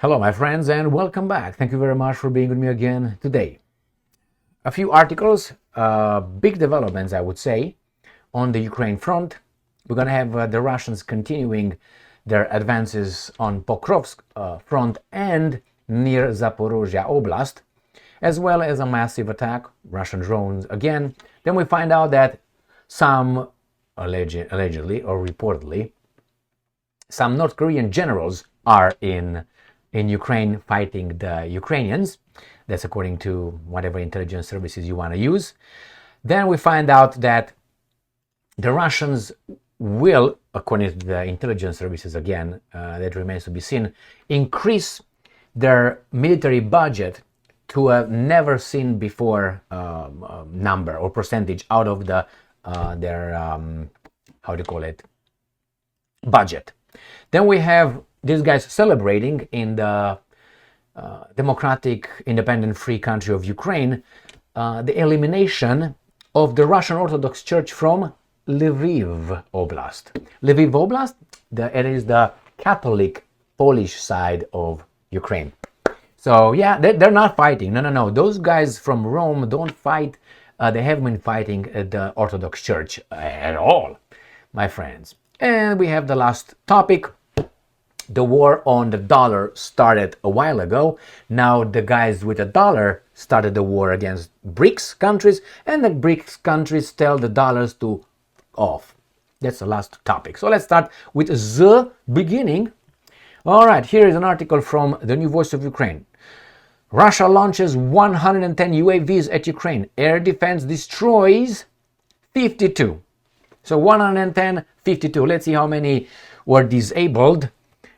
Hello, my friends, and welcome back. Thank you very much for being with me again today. A few articles, big developments, I would say, on the Ukraine front. We're going to have the Russians continuing their advances on Pokrovsk front and near Zaporozhye Oblast, as well as a massive attack, Russian drones again. Then we find out that some, allegedly or reportedly, some North Korean generals are in Ukraine fighting the Ukrainians. That's according to whatever intelligence services you want to use. Then we find out that the Russians will, according to the intelligence services again, that remains to be seen, increase their military budget to a never seen before number or percentage out of their budget. Then we have these guys celebrating in the democratic, independent, free country of Ukraine the elimination of the Russian Orthodox Church from Lviv Oblast. Lviv Oblast, it is the Catholic Polish side of Ukraine. So yeah, they're not fighting. No. Those guys from Rome don't fight. They haven't been fighting the Orthodox Church at all, my friends. And we have the last topic. The war on the dollar started a while ago. Now the guys with the dollar started the war against BRICS countries, and the BRICS countries tell the dollars to off. That's the last topic. So let's start with the beginning. All right, here is an article from the New Voice of Ukraine. Russia launches 110 UAVs at Ukraine. Air defense destroys 52. So 110, 52. Let's see how many were disabled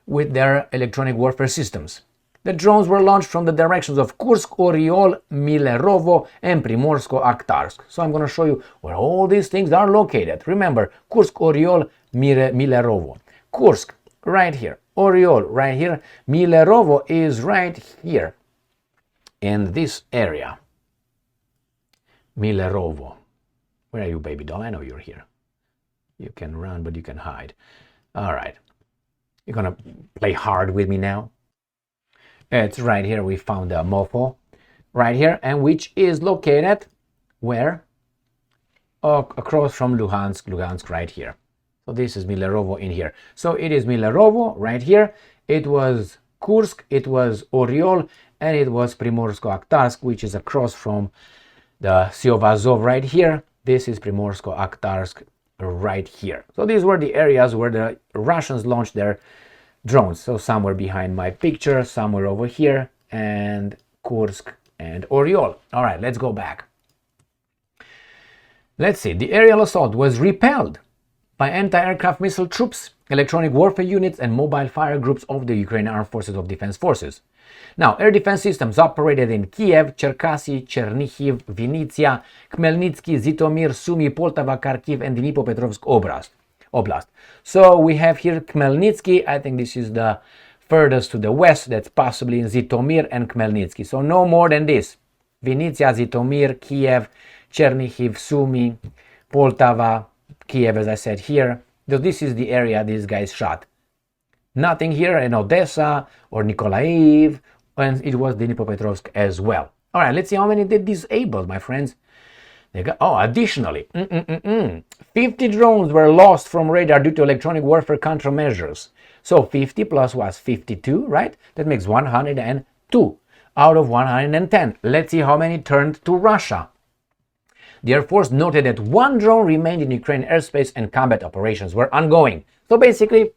with their electronic warfare systems. The drones were launched from the directions of Kursk, Oriol, Milerovo, and Primorsko-Akhtarsk. So I'm going to show you where all these things are located. Remember, Kursk, Oriol, Milerovo. Kursk, right here. Oriol, right here. Milerovo is right here in this area. Milerovo. Where are you, baby doll? I know you're here. You can run, but you can hide. All right. You're gonna play hard with me now? It's right here. We found a mofo right here, and which is located where? Across from Luhansk right here. So this is Milerovo in here. So it is Milerovo right here. It was Kursk, it was Oriol, and it was Primorsko-Akhtarsk, which is across from the Sea of Azov right here. This is Primorsko-Akhtarsk right here. So these were the areas where the Russians launched their drones. So some were behind my picture, some were over here, and Kursk and Oriol. All right, let's go back. Let's see. The aerial assault was repelled by anti-aircraft missile troops, electronic warfare units, and mobile fire groups of the Ukrainian Armed Forces of Defense Forces. Now, air defense systems operated in Kiev, Cherkasy, Chernihiv, Vinnytsia, Khmelnytsky, Zhytomyr, Sumy, Poltava, Kharkiv, and Dnipropetrovsk Oblast. So we have here Khmelnytsky. I think this is the furthest to the west. That's possibly in Zhytomyr and Khmelnytsky. So no more than this. Vinnytsia, Zhytomyr, Kiev, Chernihiv, Sumy, Poltava, Kiev, as I said here. So this is the area these guys shot. Nothing here in Odessa or Nikolaev, and it was Dnipropetrovsk as well. All right, let's see how many they disabled, my friends. They got, additionally, 50 drones were lost from radar due to electronic warfare countermeasures. So 50 plus was 52, right? That makes 102 out of 110. Let's see how many turned to Russia. The Air Force noted that one drone remained in Ukraine airspace and combat operations were ongoing. So basically,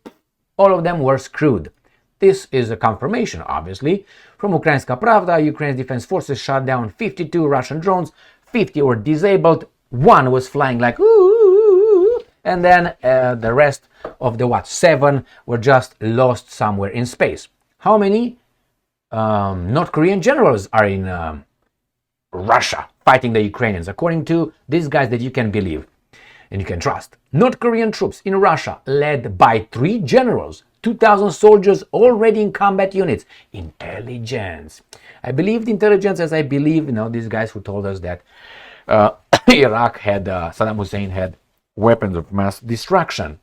all of them were screwed. This is a confirmation, obviously. From Ukrainska Pravda, Ukraine's defense forces shot down 52 Russian drones, 50 were disabled, one was flying like ooh, and then the rest of the 7 were just lost somewhere in space. How many North Korean generals are in Russia fighting the Ukrainians, according to these guys that you can believe and you can trust? North Korean troops in Russia, led by 3 generals, 2,000 soldiers already in combat units. Intelligence. I believed intelligence as I believe, these guys who told us that Iraq had, Saddam Hussein had weapons of mass destruction.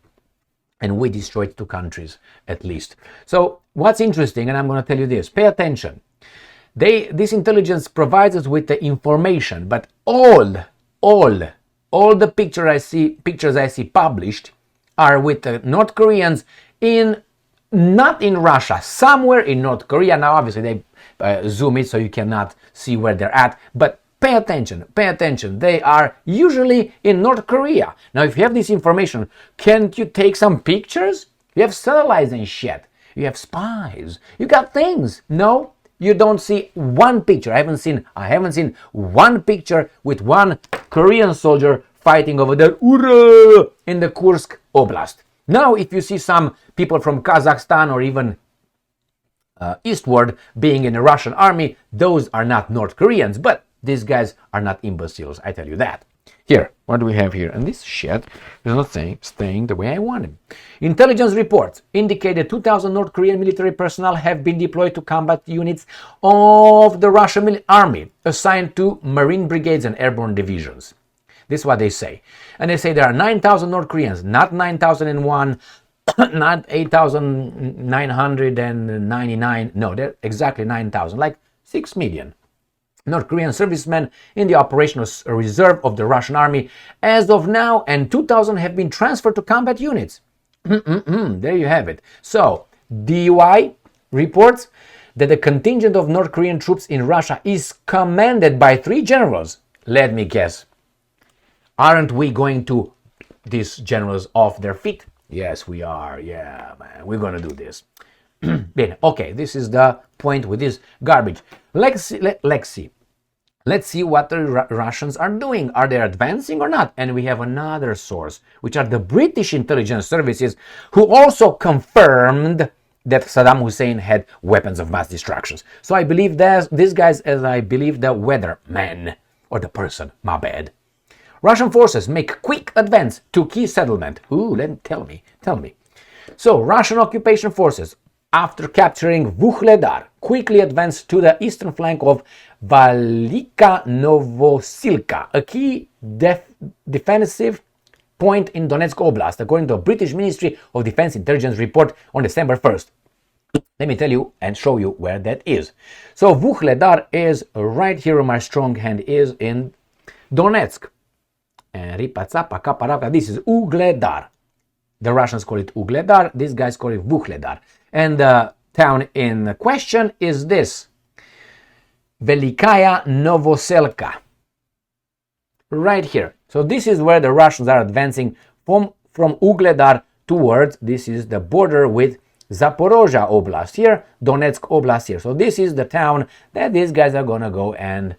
and we destroyed 2 countries at least. So what's interesting, and I'm going to tell you this, pay attention. This intelligence provides us with the information, but all the pictures I see published are with the North Koreans not in Russia, somewhere in North Korea. Now, obviously, they zoom it so you cannot see where they're at, but pay attention. They are usually in North Korea. Now, if you have this information, can't you take some pictures? You have satellites and shit. You have spies. You got things. No, you don't see one picture. I haven't seen one picture with one Korean soldier fighting over there in the Kursk Oblast. Now, if you see some people from Kazakhstan or even eastward being in the Russian army, those are not North Koreans, but these guys are not imbeciles, I tell you that. Here, what do we have here? And this shit is not staying the way I want it. Intelligence reports indicate that 2,000 North Korean military personnel have been deployed to combat units of the Russian army assigned to Marine brigades and airborne divisions. This is what they say. And they say there are 9,000 North Koreans, not 9,001, not 8,999. No, they're exactly 9,000, like 6 million. North Korean servicemen in the operational reserve of the Russian army as of now, and 2,000 have been transferred to combat units. There you have it. So, DUI reports that the contingent of North Korean troops in Russia is commanded by 3 generals. Let me guess. Aren't we going to these generals off their feet? Yes, we are. Yeah, man, we're going to do this. Okay, this is the point with this garbage. Let's see what the Russians are doing. Are they advancing or not? And we have another source, which are the British intelligence services, who also confirmed that Saddam Hussein had weapons of mass destruction. So I believe these guys as I believe the weatherman, or the person, my bad. Russian forces make quick advance to key settlement. Tell me. So Russian occupation forces, after capturing Vuhledar, quickly advanced to the eastern flank of Velika Novosilka, a key defensive point in Donetsk Oblast, according to a British Ministry of Defense intelligence report on December 1st. Let me tell you and show you where that is. So Vuhledar is right here, my strong hand is in Donetsk. And this is Ugledar. The Russians call it Ugledar, these guys call it Vuhledar. And the town in question is this, Velikaya Novoselka. Right here. So this is where the Russians are advancing from Ugledar towards, this is the border with Zaporozhye Oblast here, Donetsk Oblast here. So this is the town that these guys are gonna go and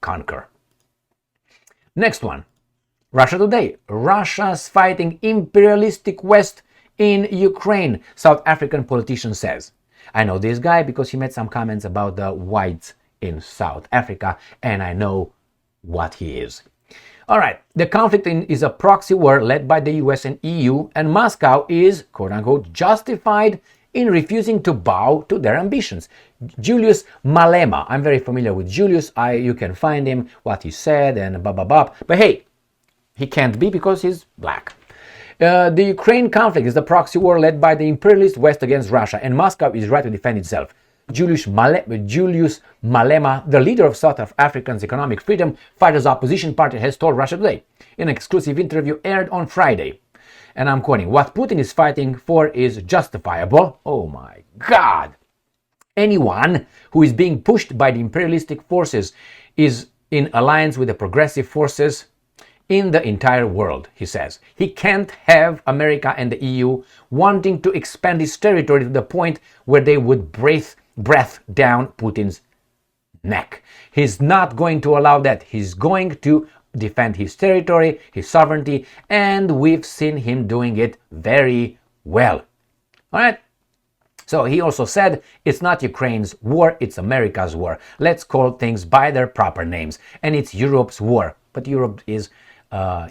conquer. Next one. Russia Today. Russia's fighting imperialistic West in Ukraine, South African politician says. I know this guy because he made some comments about the whites in South Africa, and I know what he is. All right, the conflict is a proxy war led by the US and EU, and Moscow is, quote-unquote, justified in refusing to bow to their ambitions. Julius Malema, I'm very familiar with Julius, you can find him, what he said, and blah, blah, blah. But hey, he can't be because he's black. The Ukraine conflict is the proxy war led by the Imperialist West against Russia, and Moscow is right to defend itself. Julius Malema, the leader of South Africa's Economic Freedom Fighters Opposition Party, has told Russia Today in an exclusive interview aired on Friday. And I'm quoting, "What Putin is fighting for is justifiable." Oh my God! Anyone who is being pushed by the imperialistic forces is in alliance with the progressive forces in the entire world, he says. He can't have America and the EU wanting to expand its territory to the point where they would breath down Putin's neck. He's not going to allow that. He's going to defend his territory, his sovereignty, and we've seen him doing it very well. All right? So he also said, it's not Ukraine's war, it's America's war. Let's call things by their proper names. And it's Europe's war. But Europe is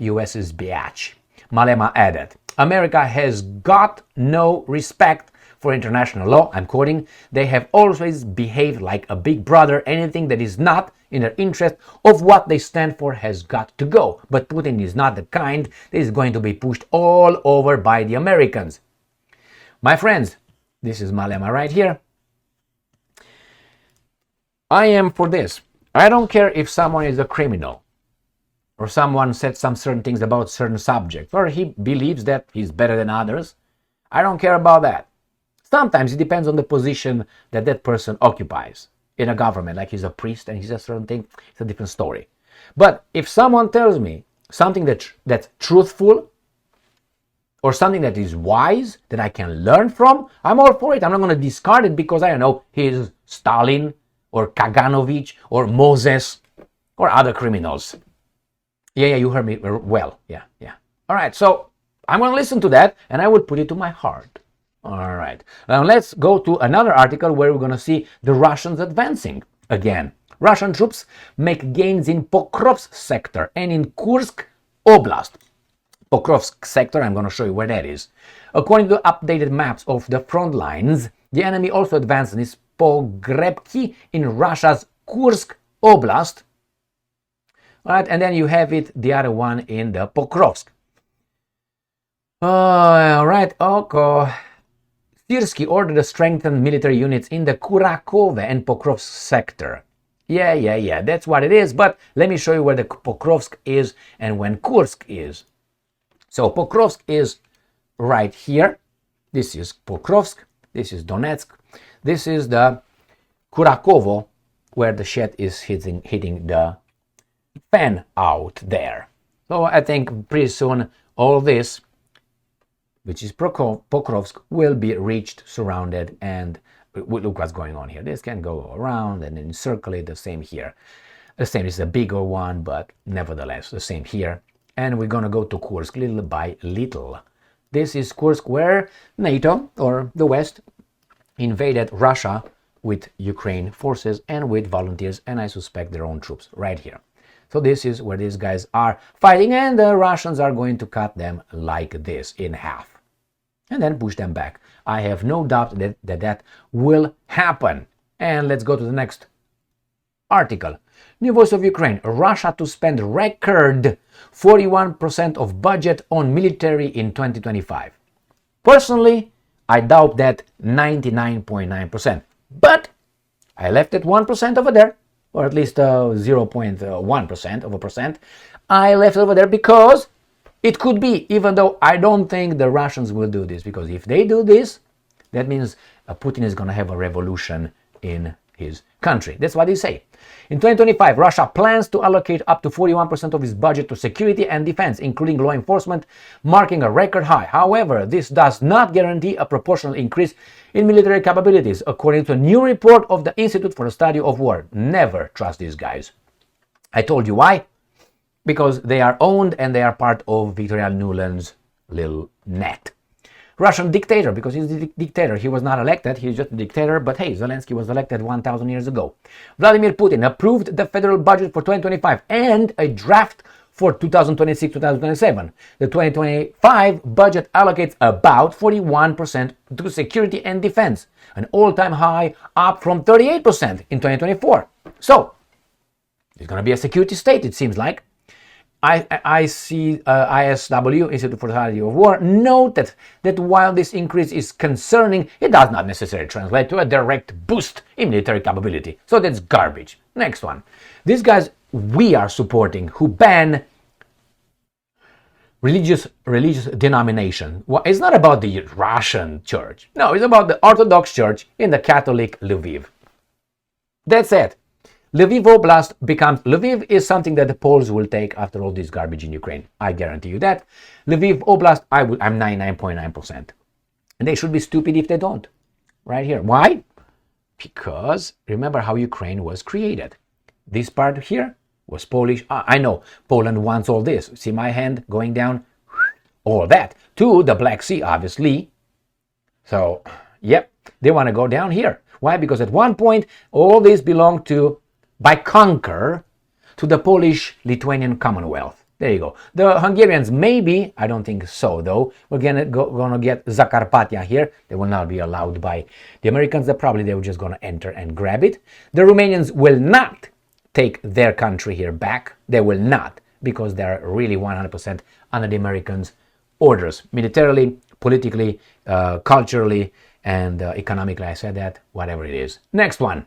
US's biatch. Malema added, America has got no respect for international law, I'm quoting, they have always behaved like a big brother. Anything that is not in their interest of what they stand for has got to go. But Putin is not the kind that is going to be pushed all over by the Americans. My friends, this is Malema right here. I am for this. I don't care if someone is a criminal or someone said some certain things about certain subjects or he believes that he's better than others. I don't care about that. Sometimes it depends on the position that that person occupies in a government, like he's a priest and he says certain thing, it's a different story. But if someone tells me something that's truthful or something that is wise, that I can learn from, I'm all for it. I'm not going to discard it because I don't know, he's Stalin or Kaganovich or Moses or other criminals. Yeah, you heard me well. Yeah. All right, so I'm going to listen to that and I will put it to my heart. All right, now let's go to another article where we're going to see the Russians advancing again. Russian troops make gains in Pokrovsk sector and in Kursk Oblast. Pokrovsk sector, I'm going to show you where that is. According to updated maps of the front lines, the enemy also advanced in this Pogrebki in Russia's Kursk Oblast. All right, and then you have it, the other one in the Pokrovsk. All right, okay. Syrsky ordered to strengthen military units in the Kurakove and Pokrovsk sector. Yeah, that's what it is, but let me show you where the Pokrovsk is and when Kursk is. So Pokrovsk is right here. This is Pokrovsk, this is Donetsk, this is the Kurakovo, where the shed is hitting the fan out there. So I think pretty soon all this, which is Pokrovsk, will be reached, surrounded, and look what's going on here. This can go around and then circulate, the same here. The same is a bigger one, but nevertheless, the same here. And we're going to go to Kursk little by little. This is Kursk, where NATO, or the West, invaded Russia with Ukraine forces and with volunteers, and I suspect their own troops right here. So this is where these guys are fighting, and the Russians are going to cut them like this in half and then push them back. I have no doubt that will happen. And let's go to the next article. New Voice of Ukraine. Russia to spend record 41% of budget on military in 2025. Personally, I doubt that 99.9%. But I left it 1% over there, or at least 0.1% of a percent. I left it over there because it could be, even though I don't think the Russians will do this, because if they do this, that means Putin is going to have a revolution in his country. That's what they say. In 2025, Russia plans to allocate up to 41% of its budget to security and defense, including law enforcement, marking a record high. However, this does not guarantee a proportional increase in military capabilities, according to a new report of the Institute for the Study of War. Never trust these guys. I told you why. Because they are owned and they are part of Victoria Nuland's little net. Russian dictator, because he's the dictator. He was not elected, he's just a dictator, but hey, Zelensky was elected 1,000 years ago. Vladimir Putin approved the federal budget for 2025 and a draft for 2026-2027. The 2025 budget allocates about 41% to security and defense, an all-time high, up from 38% in 2024. So, it's going to be a security state, it seems like. I see ISW, Institute for the Study of War, noted that while this increase is concerning, it does not necessarily translate to a direct boost in military capability. So that's garbage. Next one. These guys we are supporting who ban religious denomination. Well, it's not about the Russian church. No, it's about the Orthodox Church in the Catholic Lviv. That's it. Lviv Oblast becomes... Lviv is something that the Poles will take after all this garbage in Ukraine. I guarantee you that. Lviv Oblast, I'm 99.9%. And they should be stupid if they don't. Right here. Why? Because remember how Ukraine was created. This part here was Polish. I know, Poland wants all this. See my hand going down? All that. To the Black Sea, obviously. So, yep, they want to go down here. Why? Because at one point, all this belonged to... by conquer to the Polish-Lithuanian Commonwealth. There you go. The Hungarians, maybe, I don't think so though. We're gonna get Zakarpattia here. They will not be allowed by the Americans. They were just gonna enter and grab it. The Romanians will not take their country here back. They will not, because they're really 100% under the Americans' orders, militarily, politically, culturally, and economically. I said that, whatever it is. Next one.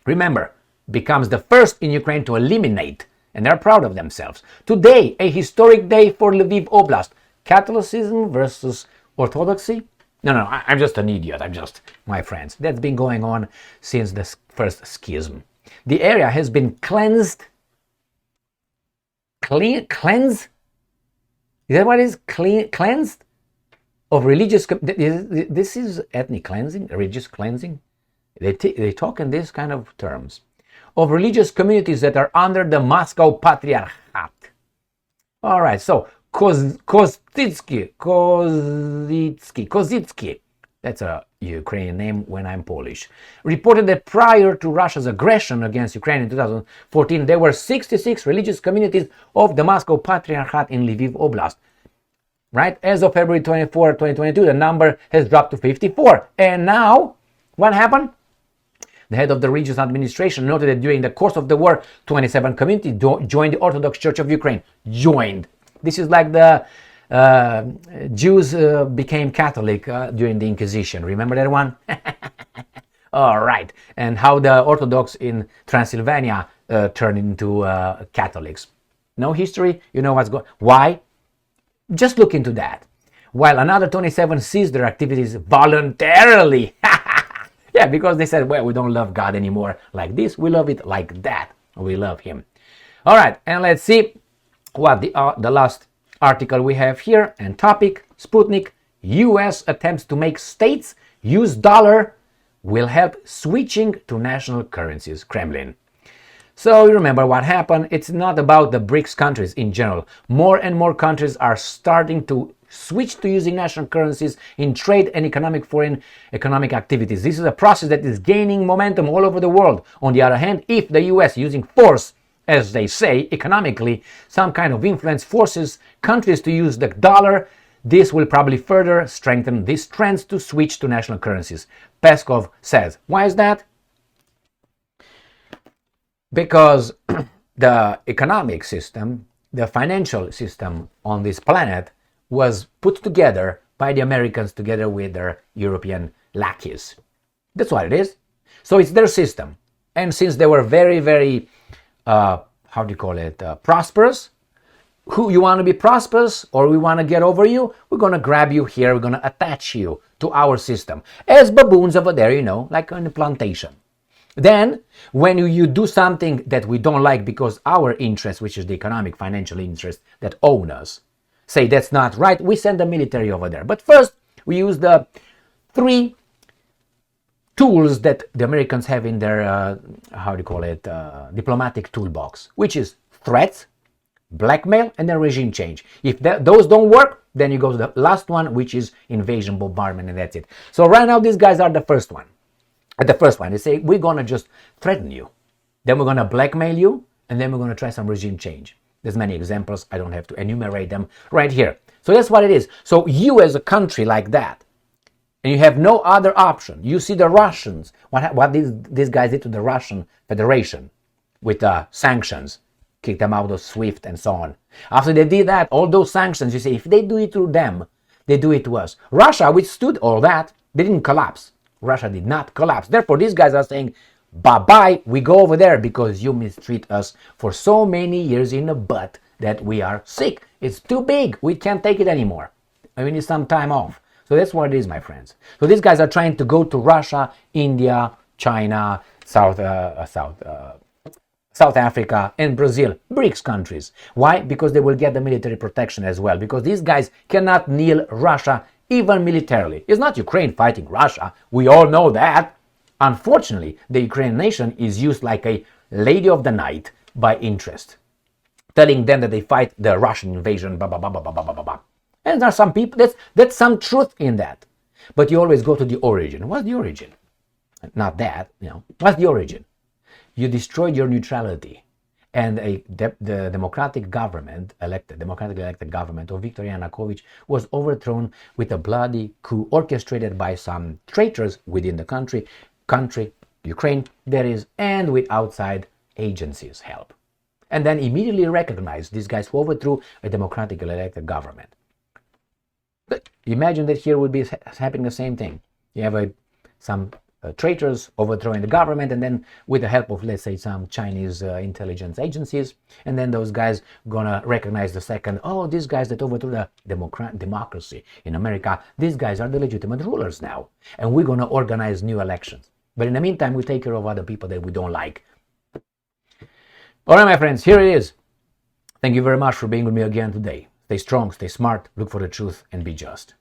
Remember, becomes the first in Ukraine to eliminate, and they're proud of themselves. Today, a historic day for Lviv Oblast. Catholicism versus Orthodoxy? No, I'm just an idiot. My friends. That's been going on since the first schism. The area has been cleansed. Cleanse? Is that what it is? Cleansed? Of religious... This is ethnic cleansing? Religious cleansing? They talk in this kind of terms. Of religious communities that are under the Moscow Patriarchate. All right, so Kozitsky, that's a Ukrainian name when I'm Polish, reported that prior to Russia's aggression against Ukraine in 2014, there were 66 religious communities of the Moscow Patriarchate in Lviv Oblast. Right? As of February 24, 2022, the number has dropped to 54. And now, what happened? The head of the region's administration noted that during the course of the war, 27 communities joined the Orthodox Church of Ukraine. Joined. This is like the Jews became Catholic during the Inquisition. Remember that one? All right. And how the Orthodox in Transylvania turned into Catholics. No history? You know what's going on. Why? Just look into that. While another 27 ceased their activities voluntarily. Yeah, because they said, well, we don't love God anymore like this. We love it like that. We love Him. All right, and let's see what the last article we have here and topic. Sputnik, U.S. attempts to make states use dollar will help switching to national currencies. Kremlin. So you remember what happened. It's not about the BRICS countries in general. More and more countries are starting to switch to using national currencies in trade and foreign economic activities. This is a process that is gaining momentum all over the world. On the other hand, if the US using force, as they say, economically, some kind of influence forces countries to use the dollar, this will probably further strengthen these trends to switch to national currencies. Peskov says. Why is that? Because the economic system, the financial system on this planet was put together by the Americans together with their European lackeys. That's what it is. So it's their system. And since they were very, very, prosperous, who you want to be prosperous or we want to get over you, we're going to grab you here, we're going to attach you to our system. As baboons over there, like on a plantation. Then, when you do something that we don't like because our interest, which is the economic, financial interest that own us, say that's not right, we send the military over there. But first, we use the 3 tools that the Americans have in their, diplomatic toolbox, which is threats, blackmail, and then regime change. If those don't work, then you go to the last one, which is invasion, bombardment, and that's it. So right now, these guys are the first one. The first one, they say, we're going to just threaten you. Then we're going to blackmail you, and then we're going to try some regime change. There's many examples. I don't have to enumerate them right here. So that's what it is. So you as a country like that, and you have no other option. You see the Russians, what these guys did to the Russian Federation with sanctions, kicked them out of SWIFT and so on. After they did that, all those sanctions, you say, if they do it to them, they do it to us. Russia withstood all that. They didn't collapse. Russia did not collapse. Therefore, these guys are saying, bye-bye, we go over there because you mistreat us for so many years in the butt that we are sick. It's too big. We can't take it anymore. We need some time off. So that's what it is, my friends. So these guys are trying to go to Russia, India, China, South Africa, and Brazil, BRICS countries. Why? Because they will get the military protection as well. Because these guys cannot kneel Russia even militarily. It's not Ukraine fighting Russia. We all know that. Unfortunately, the Ukrainian nation is used like a lady of the night by interest, telling them that they fight the Russian invasion, blah, blah, blah, blah, blah, blah, blah, blah. And there are some people, that's some truth in that. But you always go to the origin. What's the origin? Not that, What's the origin? You destroyed your neutrality. And the democratically elected government of Viktor Yanukovych was overthrown with a bloody coup orchestrated by some traitors within the country, Ukraine, that is, and with outside agencies' help. And then immediately recognized these guys who overthrew a democratically elected government. But imagine that here would be happening the same thing. You have some traitors overthrowing the government, and then with the help of, let's say, some Chinese intelligence agencies, and then those guys gonna recognize the second, oh, these guys that overthrew the democracy in America, these guys are the legitimate rulers now, and we're gonna organize new elections. But in the meantime, we take care of other people that we don't like. All right, my friends, here it is. Thank you very much for being with me again today. Stay strong, stay smart, look for the truth, and be just.